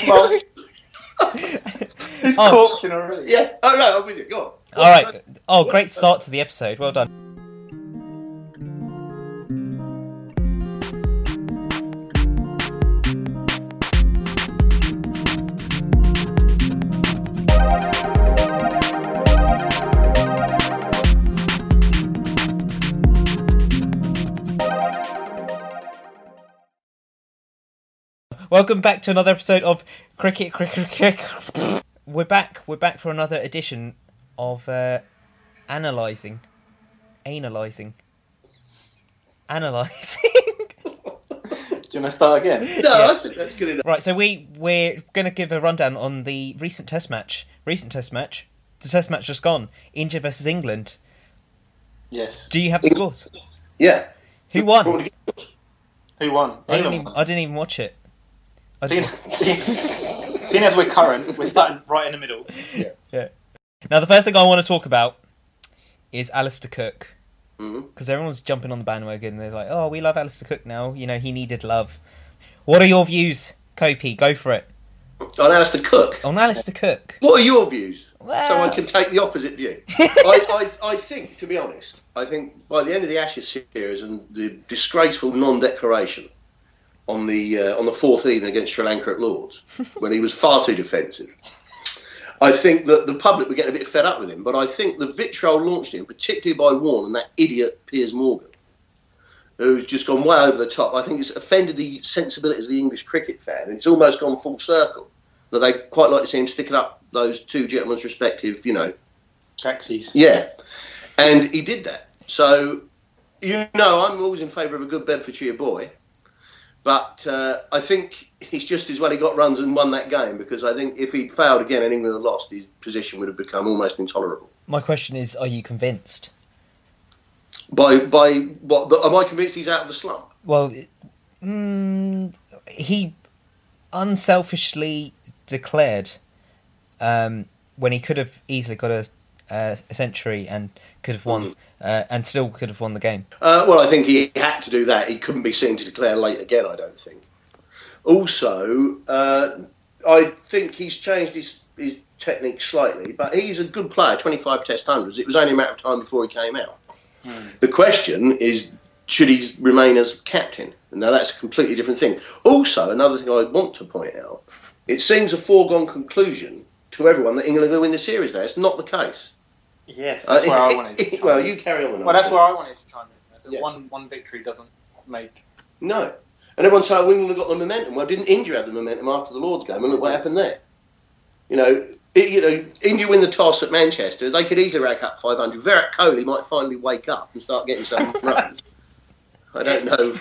Mark. He's corpsing already. Yeah. Oh no, I'm with you. Go on. All right. Oh, great start to the episode. Well done. Welcome back to another episode of Cricket. We're back for another edition of analysing. Do you want to start again? No, yeah. That's good enough. Right, so we're going to give a rundown on the recent Test match. The Test match just gone. India versus England. Yes. Do you have the scores? Yeah. Who won? Who won? I didn't even watch it. Seeing as we're current, we're starting right in the middle. Yeah. Now, the first thing I want to talk about is Alistair Cook. Because everyone's jumping on the bandwagon. They're like, oh, we love Alistair Cook now. You know, he needed love. What are your views, Kopi? Go for it. On Alistair Cook? On Alistair Cook. What are your views? Well... So I can take the opposite view. I think, to be honest, by the end of the Ashes series and the disgraceful non-declaration on the fourth evening against Sri Lanka at Lords, when he was far too defensive, I think that the public were getting a bit fed up with him. But I think the vitriol launched him, particularly by Warne and that idiot Piers Morgan, who's just gone way over the top. I think it's offended the sensibilities of the English cricket fan, and it's almost gone full circle. That they quite like to see him sticking up those two gentlemen's respective, taxis. Yeah, and he did that. So, I'm always in favour of a good Bedfordshire boy. But I think he's just as well he got runs and won that game, because I think if he'd failed again and England had lost, his position would have become almost intolerable. My question is, are you convinced? By what? Am I convinced he's out of the slump? Well, he unselfishly declared when he could have easily got a century and could have won. And still could have won the game. Well, I think he had to do that. He couldn't be seen to declare late again, I don't think. Also, I think he's changed his technique slightly, but he's a good player, 25 Test hundreds. It was only a matter of time before he came out. The question is, should he remain as captain? Now, that's a completely different thing. Also, another thing I want to point out, it seems a foregone conclusion to everyone that England will win the series now. It's not the case. Yes, that's where I wanted to chime in. Well, you carry on. Well, that's where I wanted to chime in. So one victory doesn't make... No. And everyone's saying England have got the momentum. Well, didn't India have the momentum after the Lord's game? And look what happened there. India win the toss at Manchester. They could easily rack up 500. Virat Kohli might finally wake up and start getting some runs. I don't know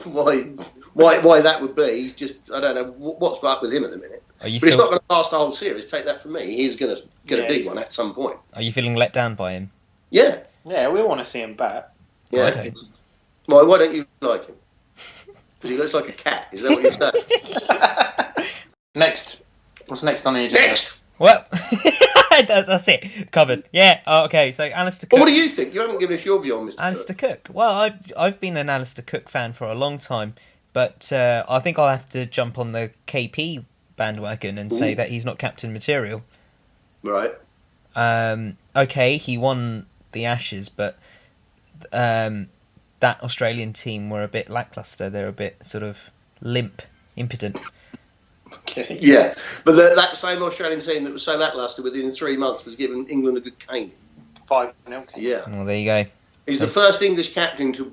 why that would be. He's just, I don't know what's up with him at the minute. But it's not going to last the whole series. Take that from me. He's going to get a big one at some point. Are you feeling let down by him? Yeah. Yeah, we want to see him bat. Yeah. Okay. Why don't you like him? Because he looks like a cat. Is that what you're saying? Next. What's next on the agenda? Next! Well, that's it. Covered. Yeah. Okay. So Alistair Cook. Well, what do you think? You haven't given us your view on Mr. Alistair Cook. Well, I've been an Alistair Cook fan for a long time, but I think I'll have to jump on the KP bandwagon and say that he's not captain material. Right. Okay, he won the Ashes, but that Australian team were a bit lacklustre. They're a bit sort of limp, impotent. Okay. Yeah, but that same Australian team that was so lacklustre within 3 months was giving England a good caning. 5-0. Yeah. Well, there you go. He's the first English captain to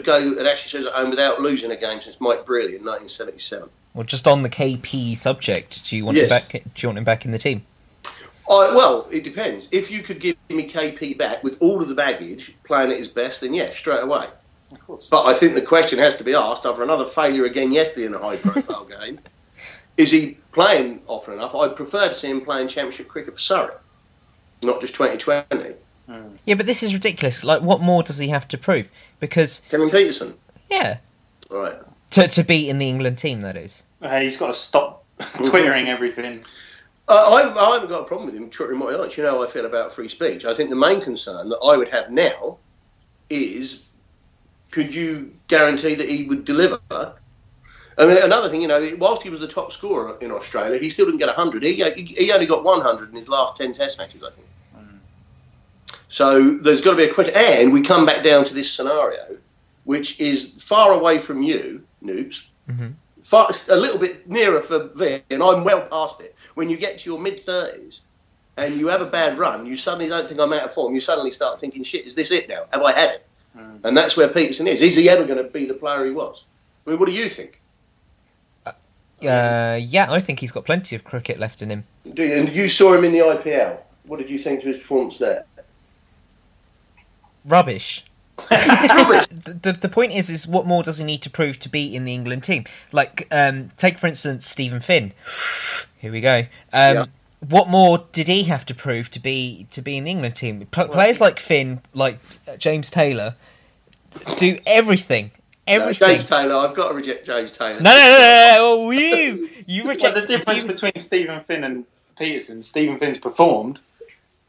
go at Ashes at home without losing a game since Mike Brearley in 1977. Well, just on the KP subject, do you want him back? Do you want him back in the team? Well, it depends. If you could give me KP back with all of the baggage, playing at his best, then yes, straight away. Of course. But I think the question has to be asked after another failure again yesterday in a high-profile game: is he playing often enough? I'd prefer to see him playing Championship cricket for Surrey, not just 2020. Yeah, but this is ridiculous. Like, what more does he have to prove? Because Kevin Peterson. Yeah. Right. To be in the England team, that is. He's got to stop twittering everything. I haven't got a problem with him twittering what he likes. You know how I feel about free speech. I think the main concern that I would have now is, could you guarantee that he would deliver I mean, another thing, whilst he was the top scorer in Australia, he still didn't get 100. He only got 100 in his last 10 Test matches, I think. So there's got to be a question. And we come back down to this scenario, which is far away from you, Noobs, a little bit nearer for Vic, and I'm well past it. When you get to your mid-30s and you have a bad run, you suddenly don't think I'm out of form. You suddenly start thinking, shit, is this it now? Have I had it? And that's where Peterson is. Is he ever going to be the player he was? I mean, what do you think? Yeah, I think he's got plenty of cricket left in him. Do you? And you saw him in the IPL. What did you think of his performance there? Rubbish. The point is what more does he need to prove to be in the England team? Like, take for instance Stephen Finn. Here we go. What more did he have to prove to be in the England team? Players like Finn, like James Taylor, do everything. Everything. No, James Taylor, I've got to reject James Taylor. No. You reject. The difference between Stephen Finn and Peterson. Stephen Finn's performed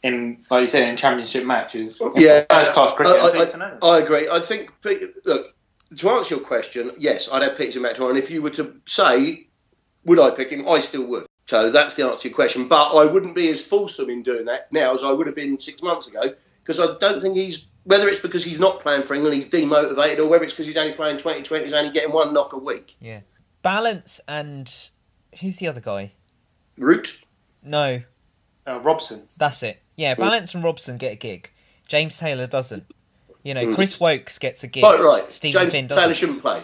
in, like you said, in championship matches. First class cricket. I agree. I think, look, to answer your question, yes, I'd have Peterson back to, and if you were to say, would I pick him? I still would. So that's the answer to your question. But I wouldn't be as fulsome in doing that now as I would have been 6 months ago, because I don't think whether it's because he's not playing for England, he's demotivated, or whether it's because he's only playing 2020, he's only getting one knock a week. Yeah. Balance and... Who's the other guy? Root? No. Robson. That's it. Yeah, Balance and Robson get a gig. James Taylor doesn't. Chris Wokes gets a gig. Quite right. Stephen Finn doesn't. Taylor shouldn't play.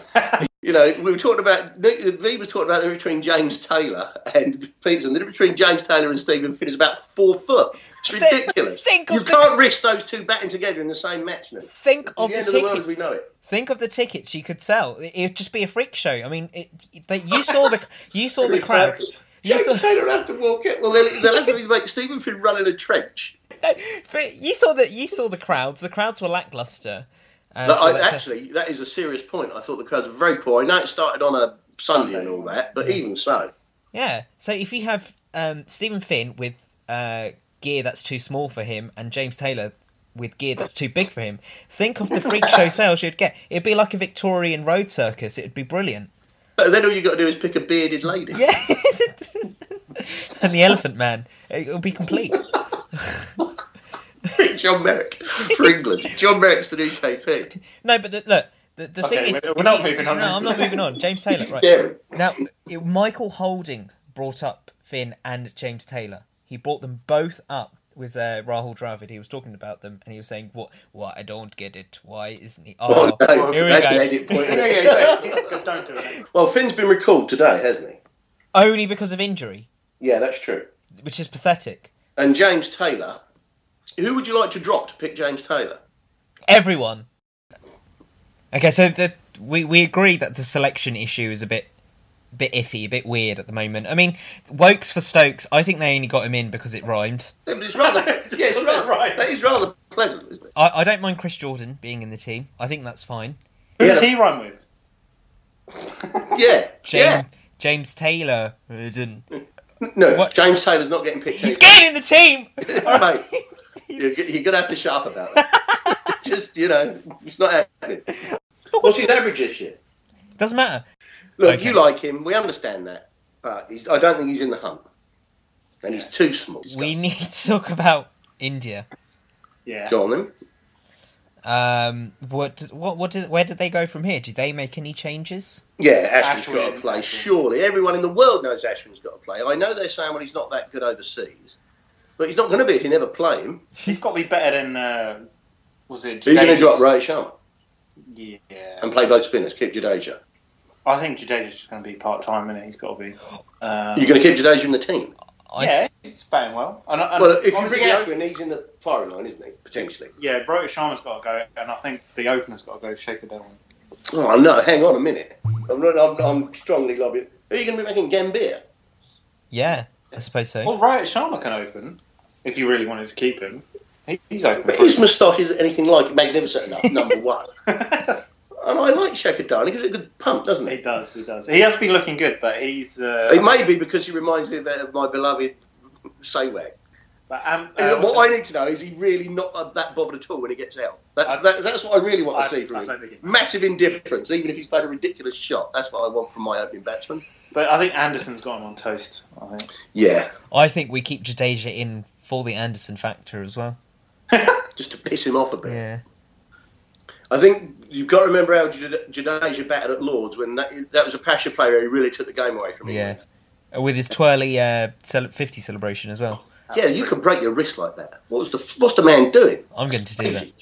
We were talking about... V was talking about the difference between James Taylor and Peterson. The difference between James Taylor and Stephen Finn is about 4 foot. It's ridiculous. You can't risk those two batting together in the same match now. Think of the end of the world as we know it. Think of the tickets you could sell. It'd just be a freak show. I mean, you saw the crowd. James Taylor will have to walk it. Well, they'll have to make Stephen Finn run in a trench. No, but you saw the crowds. The crowds were lacklustre. Actually, that is a serious point. I thought the crowds were very poor. I know it started on a Sunday and all that, but even so. Yeah. So if you have Stephen Finn with gear that's too small for him and James Taylor with gear that's too big for him, think of the freak show sales you'd get. It'd be like a Victorian road circus. It'd be brilliant. But then all you've got to do is pick a bearded lady. Yeah. And the Elephant Man. It'll be complete. John Merrick for England. John Merrick's the new KP. No, but the thing is... We're not moving on. No, I'm not moving on. James Taylor, right. Now, Michael Holding brought up Finn and James Taylor. He brought them both up with Rahul Dravid. He was talking about them, and he was saying, "What? I don't get it. Why isn't he?" Oh, no, here we that's go. the edit point. Don't do it. Well, Finn's been recalled today, hasn't he? Only because of injury. Yeah, that's true. Which is pathetic. And James Taylor, who would you like to drop to pick James Taylor? Everyone. Okay, so we agree that the selection issue is a bit iffy, a bit weird at the moment. I mean, Wokes for Stokes, I think they only got him in because it rhymed. Yeah, but it's rather, that is rather pleasant, isn't it? I don't mind Chris Jordan being in the team. I think that's fine. Who does he rhyme with? James Taylor. No, what? James Taylor's not getting picked. He's getting in the team! Mate, you're going to have to shut up about that. Just, it's not happening. What's his average this year? Doesn't matter. Look, okay. You like him, we understand that. But I don't think he's in the hunt. And he's too small. We need to talk about India. Yeah. Go on then. Where did they go from here? Did they make any changes? Yeah, Ashwin's got to play. Surely, everyone in the world knows Ashwin's got to play. I know they're saying, well, he's not that good overseas, but he's not going to be if you never play him. He's got to be better than. Was it? Are you going to drop Rohit Sharma? Yeah. And play both spinners. Keep Jadeja. I think Jadeja's just going to be part time, isn't it? He's got to be. You're going to keep Jadeja in the team. Yeah, he's batting well. And well, if you bring Ashwin, he's in the firing line, isn't he? Potentially. Yeah, Rohit Sharma's got to go, and I think the opener's got to go Shaker Dhawan. Oh no! Hang on a minute. I'm strongly lobbying. Who are you going to be making Gambhir? Yeah, I suppose so. Well, Rohit Sharma can open if you really wanted to keep him. He's open. But his moustache isn't anything like magnificent enough. Number one. And I like Shaker Dhawan. He gives it a good pump, doesn't he? He does. He has been looking good, but he's... It may be because he reminds me of my beloved Sehwag. But, what I need to know is he really not that bothered at all when he gets out. That's what I really want to see from him. Massive indifference, even if he's played a ridiculous shot. That's what I want from my opening batsman. But I think Anderson's got him on toast. I think. Yeah. I think we keep Jadeja in for the Anderson factor as well. Just to piss him off a bit. Yeah. I think you've got to remember how Jadeja batted at Lords when that was a Pasha player who really took the game away from him. Yeah. With his twirly 50 celebration as well. Yeah, you could break your wrist like that. What's the man doing? I'm going to do that.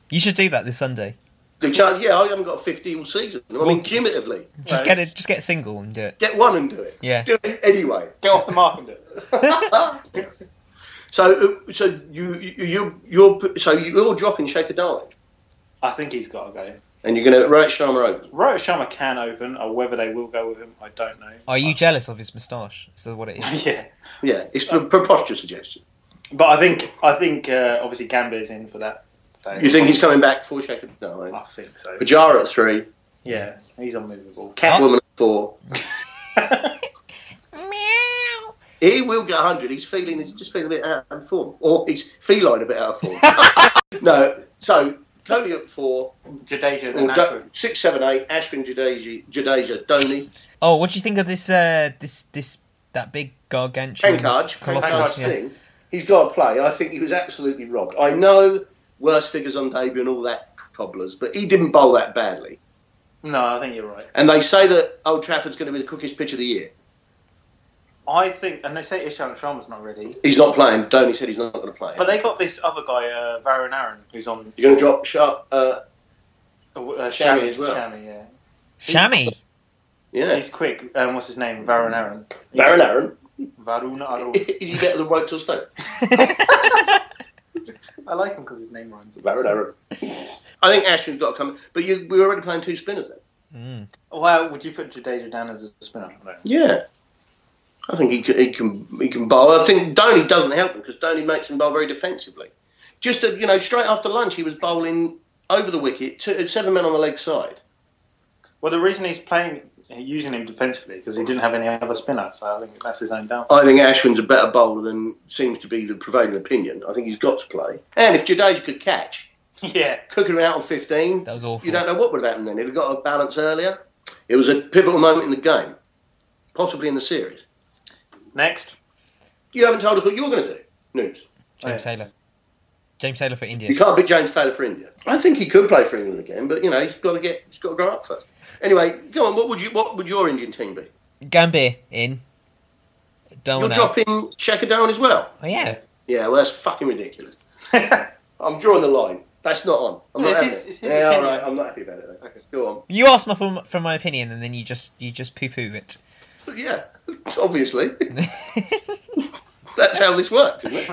You should do that this Sunday. The chance, I haven't got a 50 all season. I mean, cumulatively. Just get a single and do it. Get one and do it. Yeah. Do it anyway. Get off the mark and do it. So you're dropping Shaker Darling. I think he's got to go. And you're going to Rohit Sharma open. Rohit Sharma can open, or whether they will go with him, I don't know. Are you jealous of his moustache? Is that what it is? Yeah. Yeah, it's a preposterous suggestion. But I think obviously Gambier's in for that. So you think he's coming back for Shaker Darling? I think so. Pujara at 3. Yeah, he's unmovable. Catwoman at 4. He will get 100. He's just feeling a bit out of form, or he's feline a bit out of form. No, so Kohli at 4. Jadeja, then Ashwin. 6, 7, 8. Ashwin, Jadeja, Dhoni. Oh, what do you think of this? That big gargantuan Pankaj Singh. He's got to play. I think he was absolutely robbed. I know worse figures on debut and all that cobblers, but he didn't bowl that badly. No, I think you're right. And they say that Old Trafford's going to be the quickest pitch of the year. I think, and they say Ishant Sharma's not ready. He's not playing. Dhoni said he's not going to play. But they got this other guy, Varun Aaron, who's on. You're going to drop Shami as well. Shami, yeah. Shami? Yeah. He's quick. What's his name? Varun Aaron. Varun Aaron? Varun Aaron. Is he better than Ropes or Stone? I like him because his name rhymes. Varun Aaron. I think Ashton's got to come. But we're already playing 2 spinners then. Well, would you put Jadeja down as a spinner? No. Yeah. I think he can bowl. I think Dhoni doesn't help him because Dhoni makes him bowl very defensively. Just straight after lunch he was bowling over the wicket, 7 men on the leg side. Well, the reason he's using him defensively because he didn't have any other spinner, so I think that's his own downfall. I think Ashwin's a better bowler than seems to be the prevailing opinion. I think he's got to play. And if Jadeja could catch, cooking him out on 15, that was awful. You don't know what would have happened then. He'd have got a balance earlier. It was a pivotal moment in the game, possibly in the series. Next. You haven't told us what you're going to do. News. James Taylor. James Taylor for India. You can't pick James Taylor for India. I think he could play for England again, but he's got to grow up first. Anyway, go on. What would your Indian team be? Gambier in. You're dropping Shaker Dhawan as well. Oh yeah. Yeah, well that's fucking ridiculous. I'm drawing the line. That's not on. I'm not happy. Yeah, all right. I'm not happy about it. Then. Okay, go on. You asked for my opinion, and then you just poo-poo it. Yeah, obviously. That's how this works, isn't it?